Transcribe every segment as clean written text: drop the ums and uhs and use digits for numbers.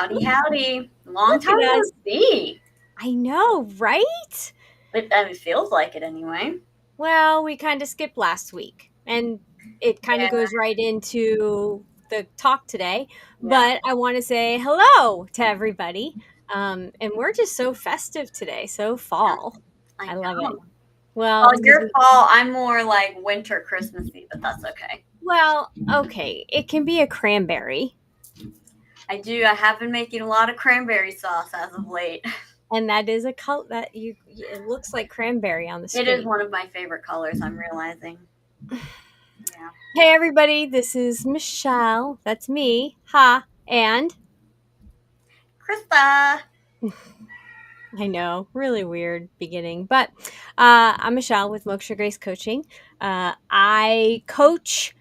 Howdy, howdy. Long Look time at no us. see. I know, right? It feels like it anyway. Well, we kind of skipped last week, and it kind of Yeah, goes right into the talk today. yeah. But I want to say hello to everybody. And we're just so festive today, so fall. I I love it. know. Well, Well, because your fall, I'm more like winter Christmassy, but that's okay. okay, it can be a cranberry, I have been making a lot of cranberry sauce as of late. and that is a color that it looks like cranberry on the It is screen. one of my favorite colors, I'm realizing. Yeah. Hey, everybody, this is Michelle. That's me. Ha. And Krista. I know, really weird beginning, but I'm Michelle with Moksha Grace Coaching. I coach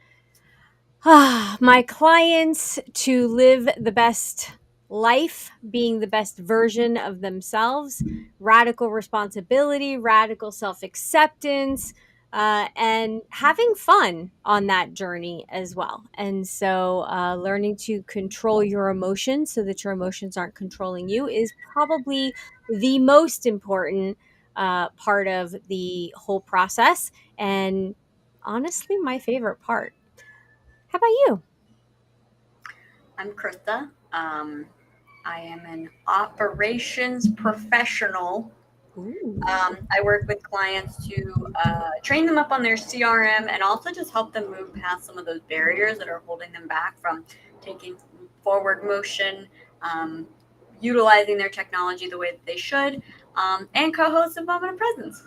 my clients to live the best life, being the best version of themselves, radical responsibility, radical self acceptance, and having fun on that journey as well. And so, learning to control your emotions so that your emotions aren't controlling you is probably the most important part of the whole process. And honestly, my favorite part. How about you? I'm Krista. I am an operations professional. Ooh. I work with clients to train them up on their CRM and also just help them move past some of those barriers that are holding them back from taking forward motion, um, utilizing their technology the way that they should, and co-host of Moment of Presence.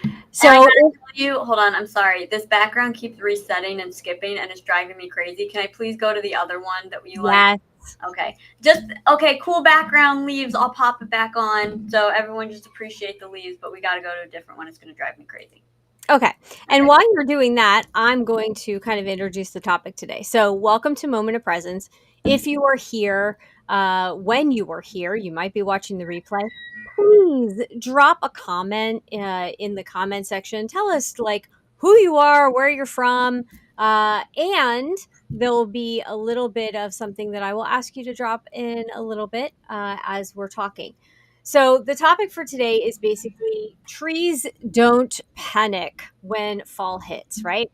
And I So, gotta tell you, hold on, I'm sorry. This background keeps resetting and skipping, and it's driving me crazy. Can I please go to the other one that you like? yes. Okay. Just okay, cool background leaves. I'll pop it back on. So everyone just appreciate the leaves, but we gotta go to a different one. It's gonna drive me crazy. Okay. And Okay. while you're doing that, I'm going to kind of introduce the topic today. So, welcome to Moment of Presence. If you are here, when you were here, you might be watching the replay. Please drop a comment in the comment section. Tell us like who you are, where you're from, and there will be a little bit of something that I will ask you to drop in a little bit as we're talking. So, the topic for today is basically trees don't panic when fall hits, right?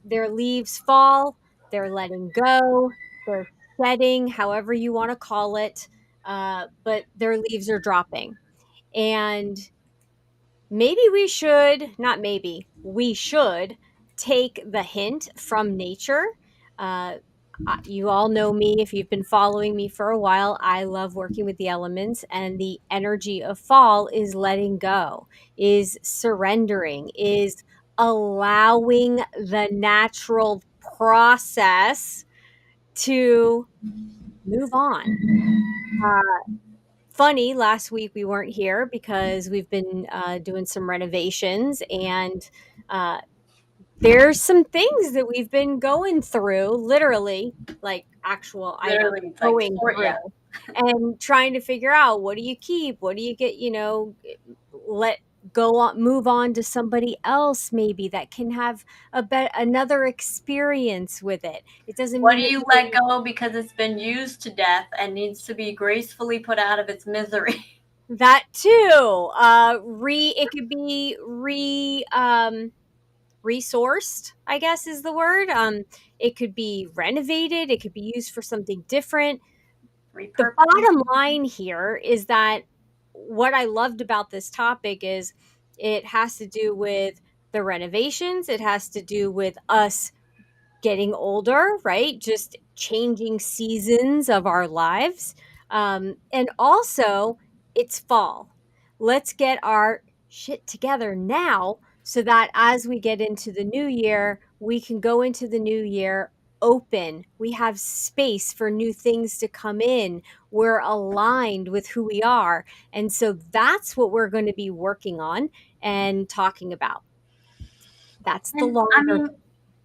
Their leaves fall, they're letting go, they're shedding, however you want to call it, but their leaves are dropping. And maybe we should, not maybe, we should take the hint from nature. Uh, you all know me if you've been following me for a while. I love working with the elements, and the energy of fall is letting go, is surrendering, is allowing the natural process to move on. Funny, last week we weren't here because we've been doing some renovations, and uh, there's some things that we've been going through, literally, like actual items Literally, it's like going for through, yeah. and trying to figure out what do you keep, what do you get, let go on, move on to somebody else maybe that can have another experience with it. It doesn't What mean do that you let go because it's been used to death and needs to be gracefully put out of its misery? that too. It could be resourced, I guess is the word. It could be renovated, it could be used for something different. The Repurposed. bottom line here is that what I loved about this topic is it has to do with the renovations, it has to do with us getting older, right? Just changing seasons of our lives. And also, it's fall. Let's get our shit together now so that as we get into the new year, we can go into the new year open. We have space for new things to come in. We're aligned with who we are. And so that's what we're going to be working on and talking about. That's the And I longer. mean,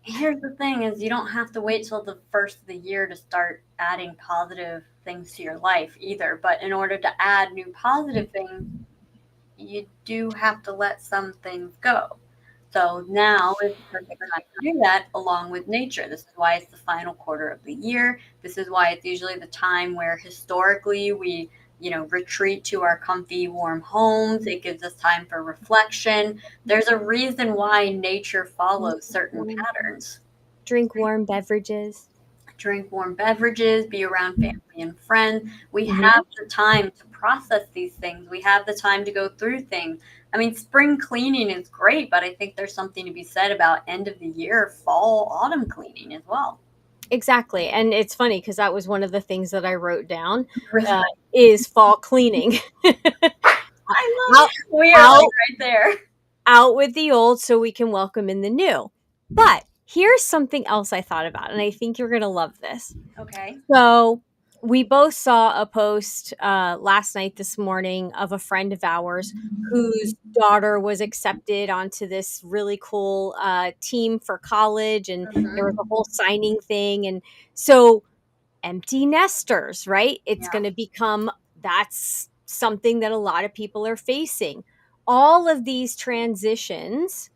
here's the thing is you don't have to wait till the first of the year to start adding positive things to your life either. But in order to add new positive things, you do have to let some things go. So now is the perfect time to do that along with nature. This is why it's the final quarter of the year. This is why it's usually the time where historically we, retreat to our comfy, warm homes. It gives us time for reflection. There's a reason why nature follows certain patterns. Drink warm beverages. Drink warm beverages, be around family and friends. We Mhm. have the time to process these things. We have the time to go through things. I mean, spring cleaning is great, but I think there's something to be said about end of the year, fall, autumn cleaning as well. Exactly, and it's funny because that was one of the things that I wrote down, Really, uh, is fall cleaning. I love Out it. We are like out right there. out with the old so we can welcome in the new. But here's something else I thought about, and I think you're gonna love this. Okay. So we both saw a post last night, this morning, of a friend of ours whose daughter was accepted onto this really cool team for college, and there was Hmm. a whole signing thing. And so, empty nesters, right? It's Yeah. going to become that's something that a lot of people are facing. All of these transitions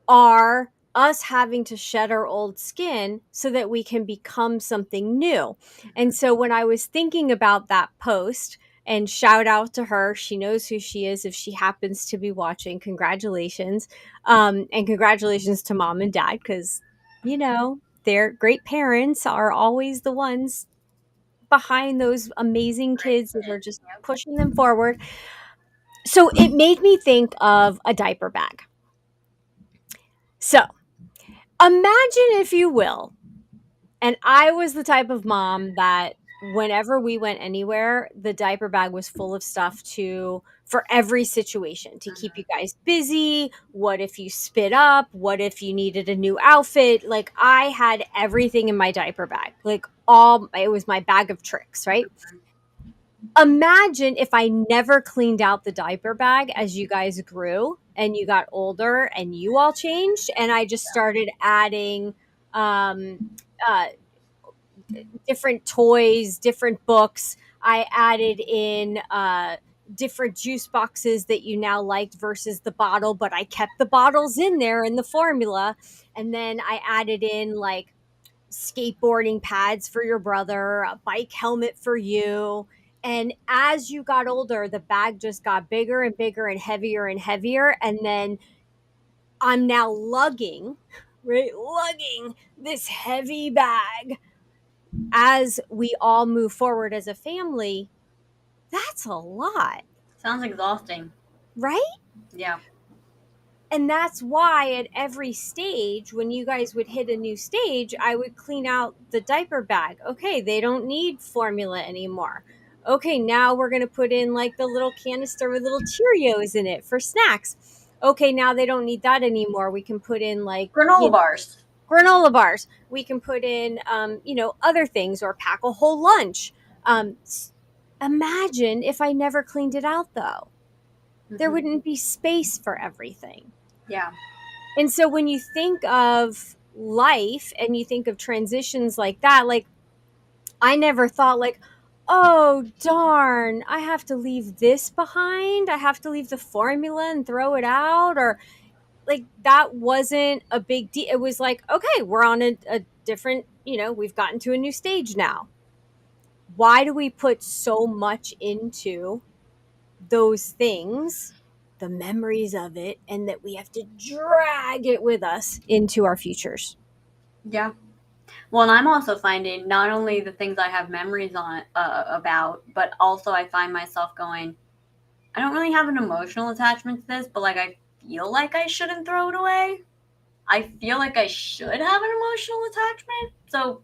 are us having to shed our old skin so that we can become something new. And so when I was thinking about that post, and shout out to her, she knows who she is if she happens to be watching. Congratulations. And congratulations to mom and dad, because, their great parents are always the ones behind those amazing Great kids that are kid. just Yep. pushing them forward. So it made me think of a diaper bag. So imagine, if you will, and I was the type of mom that whenever we went anywhere, the diaper bag was full of stuff to for every situation to keep you Hmm. guys busy. What if you spit up? What if you needed a new outfit? Like, I had everything in my diaper bag. Like, all it was my bag of tricks, right? Imagine if I never cleaned out the diaper bag as you guys grew and you got older and you all changed, and I just started adding um uh different toys, different books. I added in different juice boxes that you now liked versus the bottle, but I kept the bottles in there in the formula. And then I added in like skateboarding pads for your brother, a bike helmet for you. And as you got older, the bag just got bigger and bigger and heavier and heavier. And then I'm now lugging, right? Lugging this heavy bag as we all move forward as a family. That's a lot, Sounds exhausting. right? Yeah. And that's why at every stage, when you guys would hit a new stage, I would clean out the diaper bag. Okay, they don't need formula anymore. Okay, now we're going to put in like the little canister with little Cheerios in it for snacks. Okay, now they don't need that anymore. We can put in like, Granola bars. granola bars. We can put in, other things, or pack a whole lunch. Imagine if I never cleaned it out, though. There Hmm. wouldn't be space for everything. Yeah. And so when you think of life and you think of transitions like that, like, I never thought like, oh darn, I have to leave this behind. I have to leave the formula and throw it out, or like that wasn't a big deal. It was like, okay, we're on a different, we've gotten to a new stage now. Why do we put so much into those things, the memories of it, and that we have to drag it with us into our futures? Yeah. Well, and I'm also finding not only the things I have memories on about, but also I find myself going, I don't really have an emotional attachment to this, but like I feel like I shouldn't throw it away. I feel like I should have an emotional attachment. So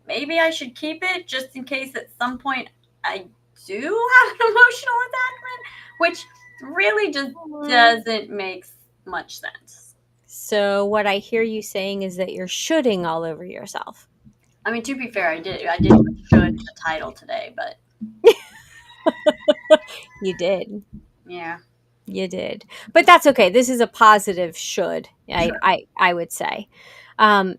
maybe I should keep it just in case at some point I do have an emotional attachment, which really just doesn't make much sense. So what I hear you saying is that you're shoulding all over yourself. I mean, to be fair, I did put should in the title today, but You did. yeah, You did. But that's okay. This is a positive should, I sure. I, I would say. Um,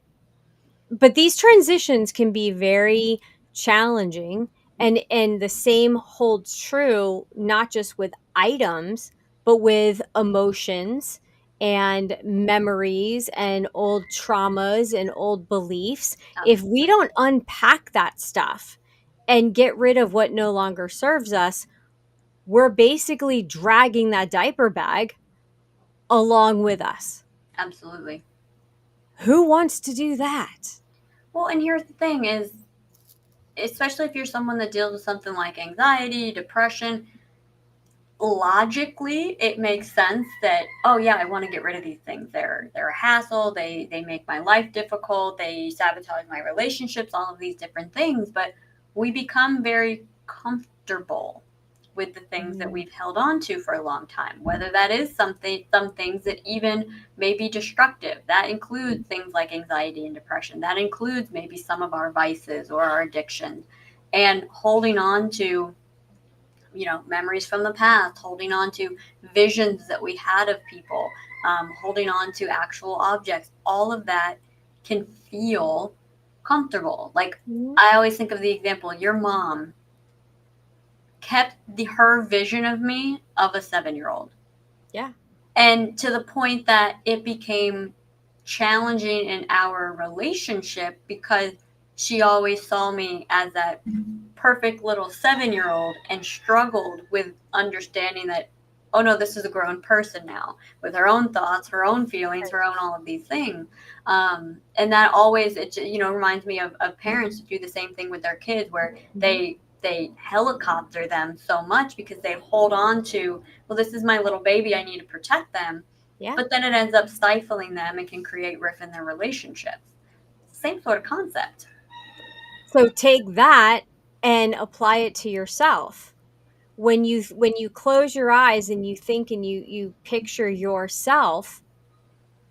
but these transitions can be very challenging, and the same holds true not just with items, but with emotions and memories and old traumas and old beliefs, if we Absolutely. don't unpack that stuff and get rid of what no longer serves us, we're basically dragging that diaper bag along with us. Absolutely. Who wants to do that? Well, and here's the thing is, especially if you're someone that deals with something like anxiety, depression, logically it makes sense that, oh yeah, I want to get rid of these things. They're a hassle, they make my life difficult, they sabotage my relationships, all of these different things. But we become very comfortable with the things that Mhm. we've held on to for a long time, whether that is some things that even may be destructive. That includes things like anxiety and depression. That includes maybe some of our vices or our addictions. And holding on to, memories from the past, holding on to visions that we had of people, holding on to actual objects, all of that can feel comfortable. Like, Mhm. I always think of the example, your mom kept her vision of me of a 7-year old, Yeah. and to the point that it became challenging in our relationship because she always saw me as that perfect little 7-year old and struggled with understanding that, oh no, this is a grown person now with her own thoughts, her own feelings, Right. her own all of these things. And that always, it reminds me of parents who do the same thing with their kids, where Mhm. they helicopter them so much because they hold on to, well, this is my little baby, I need to protect them. Yeah. But then it ends up stifling them and can create rift in their relationships. Same sort of concept. So take that and apply it to yourself. When you close your eyes and you think and you picture yourself,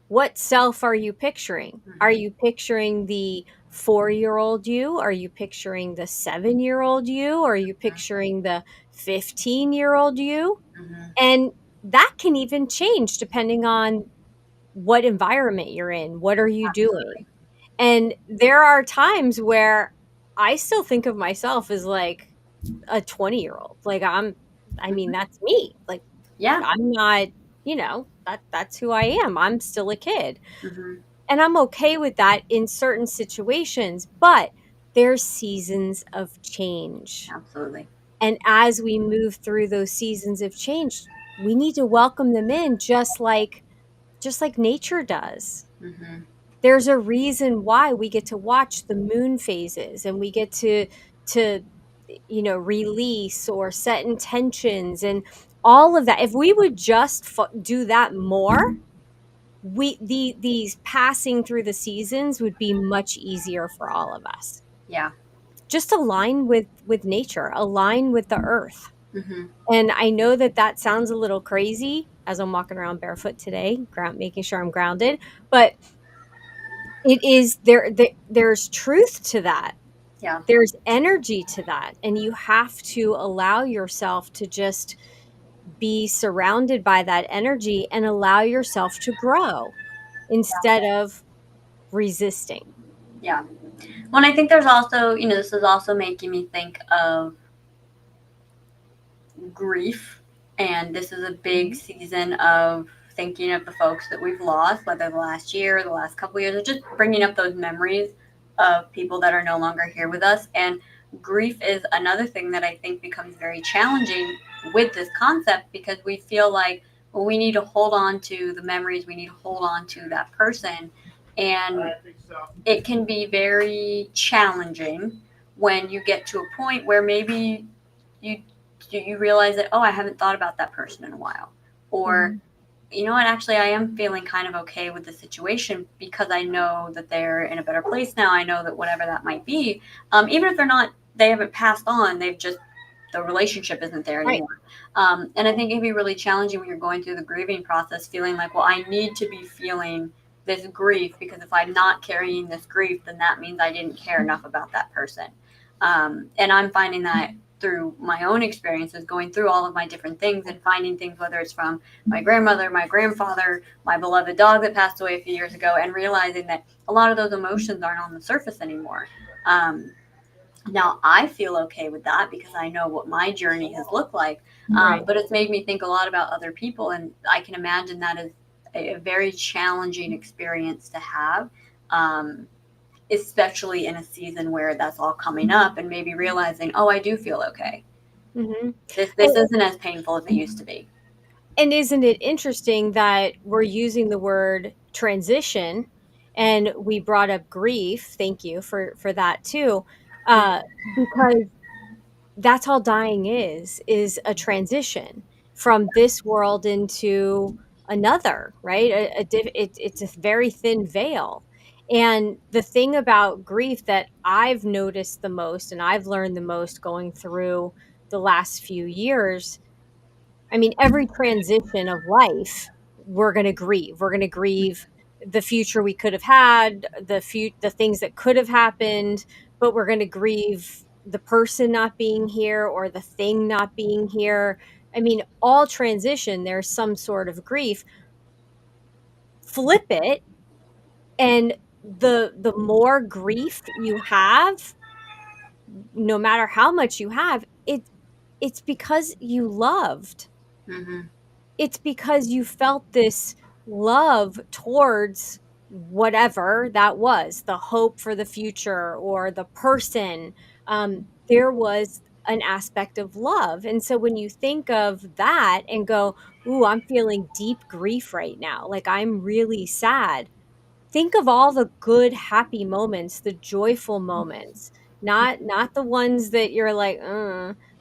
what self are you picturing? Are Hmm. you picturing the 4-year-old you? Are you picturing the 7-year-old you? Are you picturing the 15-year-old you? Hmm. And that can even change depending on what environment you're in. What are you doing? Absolutely. And there are times where I still think of myself as like a 20-year-old. Like I mean, Hmm. that's me. Like Yeah. I'm not, that's who I am. I'm still a kid. Hmm. And I'm okay with that in certain situations, but there's seasons of change. Absolutely. And as we move through those seasons of change, we need to welcome them in just like nature does. Hmm. There's a reason why we get to watch the moon phases and we get to release or set intentions and all of that. If we would just do that more, these passing through the seasons would be much easier for all of us. Yeah. Just align with nature, align with the earth. Hmm. And I know that that sounds a little crazy as I'm walking around barefoot today, making sure I'm grounded, but it is there's truth to that. Yeah. There's energy to that, and you have to allow yourself to just be surrounded by that energy and allow yourself to grow instead of resisting. Yeah. Well, and I think there's also, this is also making me think of grief. And this is a big Mhm. season of thinking of the folks that we've lost, whether the last year or the last couple of years, or just bringing up those memories of people that are no longer here with us. And grief is another thing that I think becomes very challenging with this concept, because we feel like, well, we need to hold on to the memories, we need to hold on to that person. And it can be very challenging when you get to a point where maybe you you realize that, oh, I haven't thought about that person in a while, or, Mhm. you know what, actually I am feeling kind of okay with the situation because I know that they're in a better place now. I know that whatever that might be, even if they haven't passed on, they've just, the relationship isn't there Right. anymore. And I think it can be really challenging when you're going through the grieving process, feeling like, well, I need to be feeling this grief, because if I'm not carrying this grief, then that means I didn't care enough about that person. And I'm finding that through my own experiences, going through all of my different things and finding things, whether it's from my grandmother, my grandfather, my beloved dog that passed away a few years ago, and realizing that a lot of those emotions aren't on the surface anymore. Um, Now I feel okay with that because I know what my journey has looked like. Right. But it's made me think a lot about other people, and I can imagine that is a very challenging experience to have. Um, Especially in a season where that's all coming up and maybe realizing, oh, I do feel okay. Mhm. This isn't as painful as it used to be. And isn't it interesting that we're using the word transition, and we brought up grief? Thank you for that too, uh, because that's all dying is a transition from this world into another, right? It's a very thin veil. And the thing about grief that I've noticed the most and I've learned the most going through the last few years, I mean, every transition of life, we're going to grieve. We're going to grieve the future we could have had, the things that could have happened, but we're going to grieve the person not being here or the thing not being here. I mean, all transition, there's some sort of grief. Flip it, and the more grief you have, no matter how much you have, it's because you loved. Mm-hmm. It's because you felt this love towards whatever that was, the hope for the future or the person. There was an aspect of love. And so when you think of that and go, ooh, I'm feeling deep grief right now, like I'm really sad, think of all the good happy moments, the joyful moments, not the ones that you're like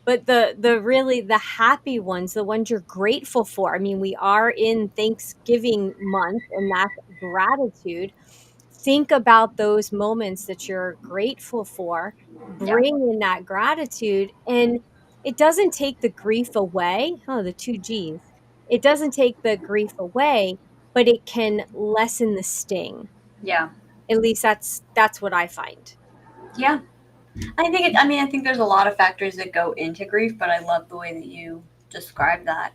but the really the happy ones, the ones you're grateful for. I mean, we are in Thanksgiving month, and that's gratitude. Think about those moments that you're grateful for, Yeah. bring in that gratitude, and it doesn't take the grief away. Oh, the two G's. It doesn't take the grief away, but it can lessen the sting. Yeah. At least that's what I find. Yeah. I think there's a lot of factors that go into grief, but I love the way that you describe that.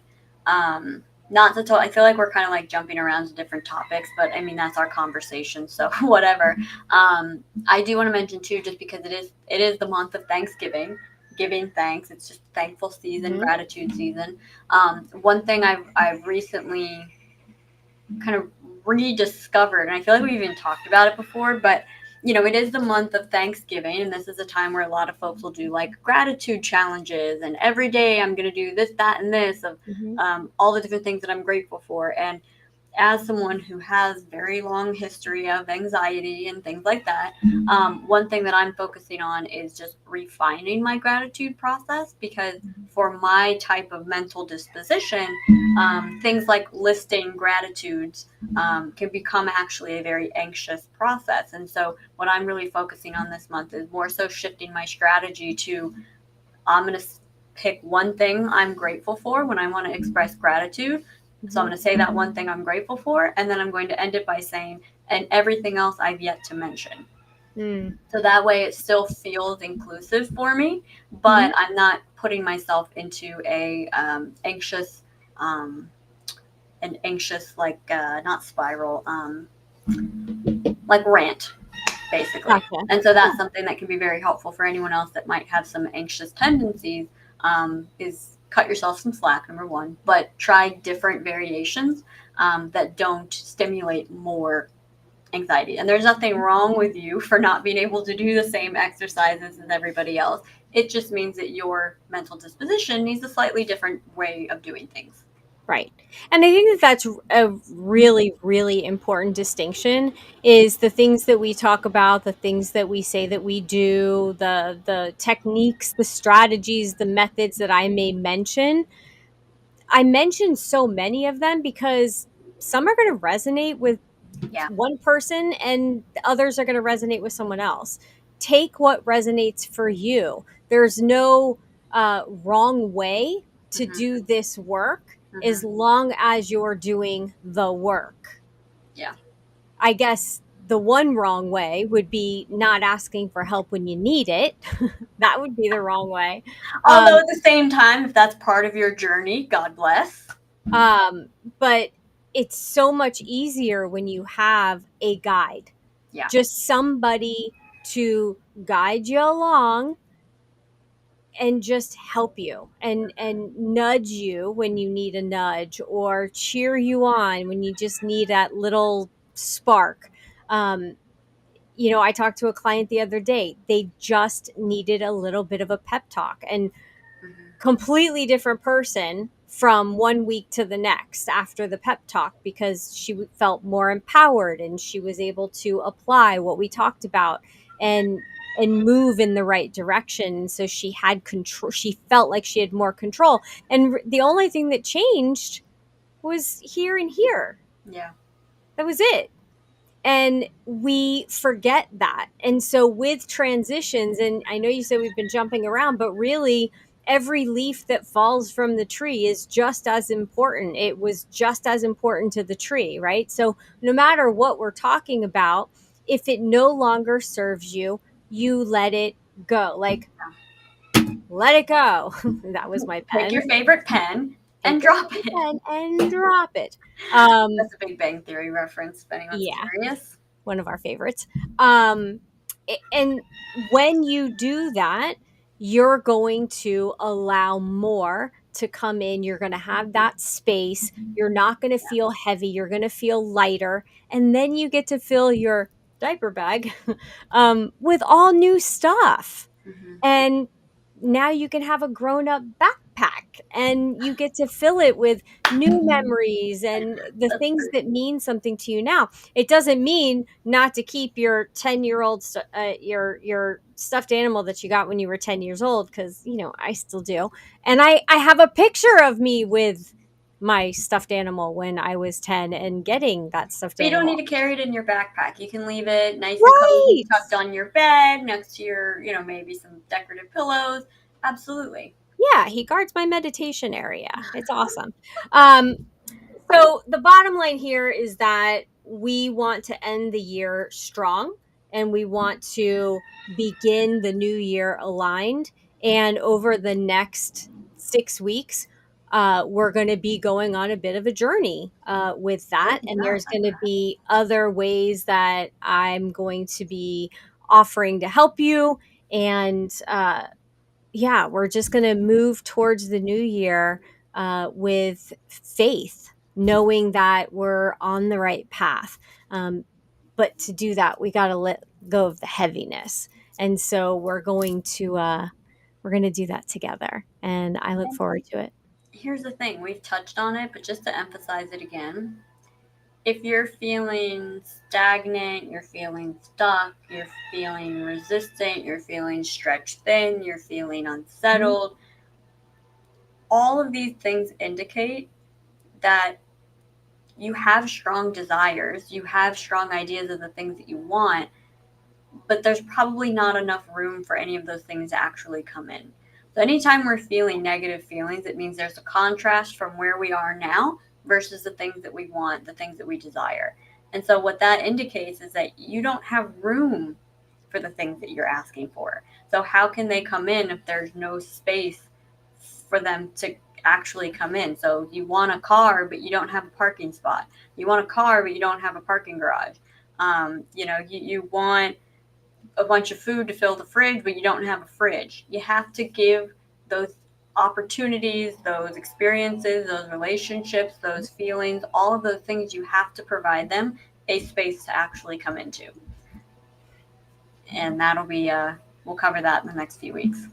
Not to I feel like we're kind of like jumping around to different topics, but I mean that's our conversation, so whatever. I do want to mention too, just because it is the month of Thanksgiving, giving thanks. It's just thankful season, Mhm. gratitude season. One thing I've recently kind of rediscovered, and I feel like we've even talked about it before, but it is the month of Thanksgiving, and this is a time where a lot of folks will do like gratitude challenges, and every day I'm going to do this, that, and this of Mhm. all the different things that I'm grateful for. And as someone who has very long history of anxiety and things like that, one thing that I'm focusing on is just refining my gratitude process, because for my type of mental disposition, things like listing gratitudes can become actually a very anxious process. And so what I'm really focusing on this month is more so shifting my strategy to, I'm going to pick one thing I'm grateful for when I want to express gratitude. So I'm Mhm. going to say that one thing I'm grateful for, and then I'm going to end it by saying, and everything else I've yet to mention. Mm. So that way it still feels inclusive for me, but Mhm. I'm not putting myself into a anxious, like not spiral, like rant, basically. Gotcha. And so Yeah. that's something that can be very helpful for anyone else that might have some anxious tendencies. Is cut yourself some slack, number one, but try different variations that don't stimulate more anxiety. And there's nothing wrong with you for not being able to do the same exercises as everybody else. It just means that your mental disposition needs a slightly different way of doing things. Right. And I think that that's a really, really important distinction, is the things that we talk about, the things that we say that we do, the techniques, the strategies, the methods that I may mention. I mentioned so many of them because some are going to resonate with Yeah. one person and others are going to resonate with someone else. Take what resonates for you. There's no wrong way to Hmm. do this work as Hmm. long as you're doing the work. Yeah. I guess the one wrong way would be not asking for help when you need it. That would be the wrong way. Although Um, at the same time, if that's part of your journey, God bless. um, but it's so much easier when you have a guide, Yeah. just somebody to guide you along and just help you and nudge you when you need a nudge, or cheer you on when you just need that little spark. um, I talked to a client the other day. They just needed a little bit of a pep talk, and Hmm. completely different person from one week to the next after the pep talk, because she felt more empowered and she was able to apply what we talked about and move in the right direction. So she had control. She felt like she had more control. And the only thing that changed was here and here. Yeah. That was it. And we forget that. And so with transitions, and I know you said we've been jumping around, but really every leaf that falls from the tree is just as important. It was just as important to the tree, right? So no matter what we're talking about, if it no longer serves you, you let it go. Like, let it go. That was my Pick pen. your favorite pen Pick and your drop favorite it. pen and drop it. um That's a Big Bang Theory reference if anyone's yeah, curious. one of our favorites. Um, and when you do that, you're going to allow more to come in. You're going to have that space. You're not going to feel heavy. You're going to feel lighter. And then you get to fill your diaper bag with all new stuff. Hmm. And now you can have a grown up backpack and you get to fill it with new memories and the That's things great. that mean something to you now. It doesn't mean not to keep your 10-year-old your stuffed animal that you got when you were 10 years old, cuz I still do. And I have a picture of me with my stuffed animal when I was 10 and getting that stuffed But you don't animal. need to carry it in your backpack. You can leave it nice and cozy, Right. tucked on your bed, next to your, maybe some decorative pillows. Absolutely. Yeah, he guards my meditation area. It's awesome. Um, so the bottom line here is that we want to end the year strong, and we want to begin the new year aligned. And over the next 6 weeks, we're going to be going on a bit of a journey with Good that. to And know. there's going to be other ways that I'm going to be offering to help you. And yeah, we're just going to move towards the new year with faith, knowing that we're on the right path. Um, but to do that, we got to let go of the heaviness, and so we're going to do that together. And I look And forward to it. here's the thing, we've touched on it, but just to emphasize it again, if you're feeling stagnant, you're feeling stuck, you're feeling resistant, you're feeling stretched thin, you're feeling Mhm. unsettled, all of these things indicate that you have strong desires, you have strong ideas of the things that you want, but there's probably not enough room for any of those things to actually come in. So anytime we're feeling negative feelings, it means there's a contrast from where we are now versus the things that we want, the things that we desire. And so what that indicates is that you don't have room for the things that you're asking for. So how can they come in if there's no space for them to actually come in? So you want a car, but you don't have a parking spot. You want a car, but you don't have a parking garage. You want a bunch of food to fill the fridge, but you don't have a fridge. You have to give those opportunities, those experiences, those relationships, those feelings, all of those things, you have to provide them a space to actually come into. And that'll be, we'll cover that in the next few weeks.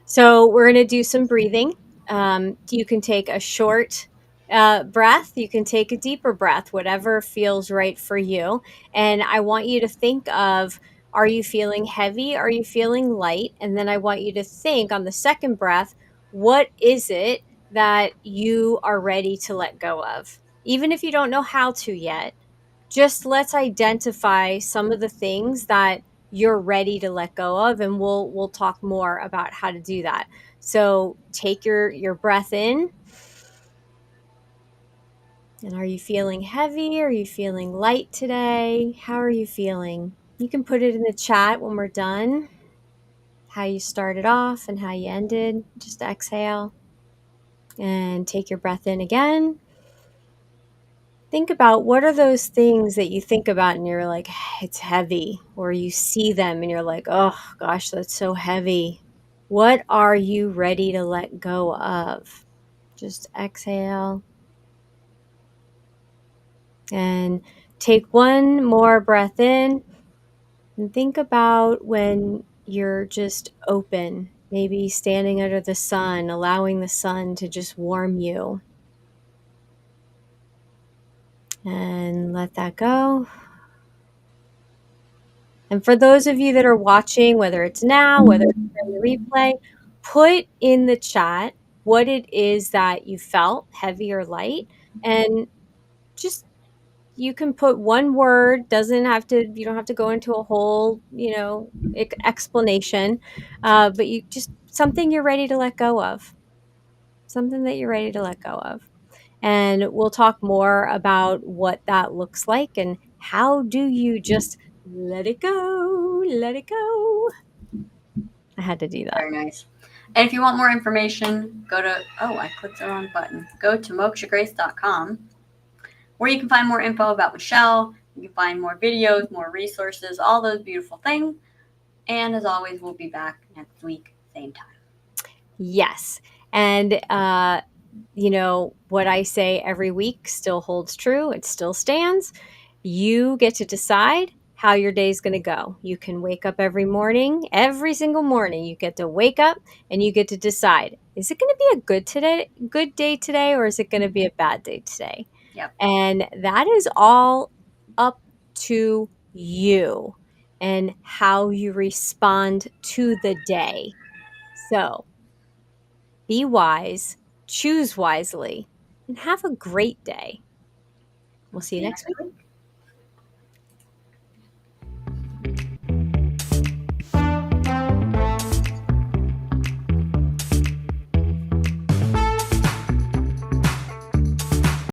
So we're going to do some breathing. You can take a short breath. You can take a deeper breath, whatever feels right for you. And I want you to think of, are you feeling heavy? Are you feeling light? And then I want you to think on the second breath, what is it that you are ready to let go of? Even if you don't know how to yet, just let's identify some of the things that you're ready to let go of, and we'll talk more about how to do that. So take your breath in. And are you feeling heavy? Are you feeling light today? How are you feeling? You can put it in the chat when we're done, how you started off and how you ended. Just exhale and take your breath in again. Think about, what are those things that you think about and you're like, it's heavy, or you see them and you're like, oh gosh, that's so heavy. What are you ready to let go of? Just exhale and take one more breath in and think about when you're just open, maybe standing under the sun, allowing the sun to just warm you. And let that go. And for those of you that are watching, whether it's now, whether it's during the replay, put in the chat what it is that you felt, heavy or light. And just, you can put one word, you don't have to go into a whole, explanation. But you just, something you're ready to let go of, something that you're ready to let go of. And we'll talk more about what that looks like and how do you just let it go, let it go. I had to do that. Very nice. And if you want more information, I clicked the wrong button. Go to mokshagrace.com, where you can find more info about Michelle. You can find more videos, more resources, all those beautiful things. And as always, we'll be back next week, same time. Yes. And, what I say every week still holds true. It still stands. You get to decide how your day is going to go. You can wake up every morning, every single morning. You get to wake up and you get to decide, is it going to be a good day today, or is it going to be a bad day today? Yep. And that is all up to you and how you respond to the day. So be wise, choose wisely, and have a great day. We'll see you next week.